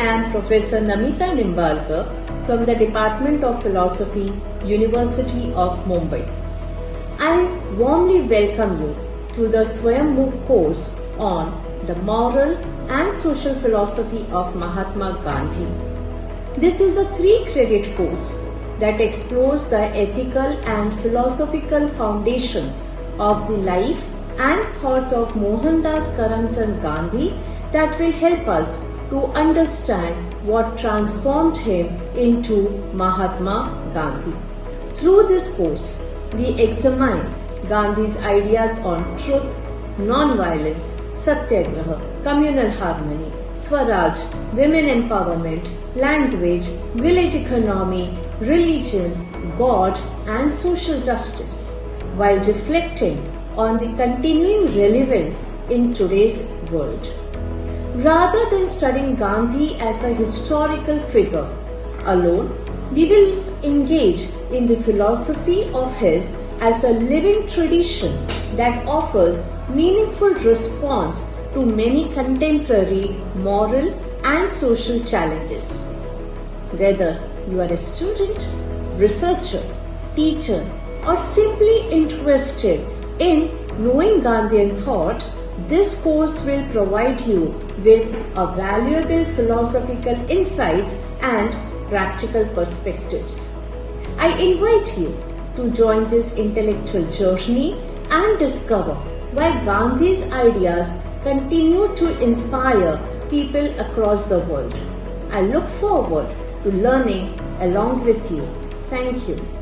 am Professor Namita Nimbalkar from the Department of Philosophy, University of Mumbai. I warmly welcome you to the SWAYAM MOOC course on the moral and social philosophy of Mahatma Gandhi. This is a 3-credit course that explores the ethical and philosophical foundations of the life and thought of Mohandas Karamchand Gandhi that will help us to understand what transformed him into Mahatma Gandhi. Through this course, we examine Gandhi's ideas on truth, non-violence, Satyagraha, communal harmony, Swaraj, women empowerment, language, village economy, religion, God, and social justice, while reflecting on the continuing relevance in today's world. Rather than studying Gandhi as a historical figure alone, we will engage in the philosophy of his as a living tradition that offers meaningful response to many contemporary moral and social challenges. Whether you are a student, researcher, teacher, or simply interested in knowing Gandhian thought, this course will provide you with a valuable philosophical insights and practical perspectives. I invite you to join this intellectual journey and discover why Gandhi's ideas continue to inspire people across the world. I look forward to learning along with you. Thank you.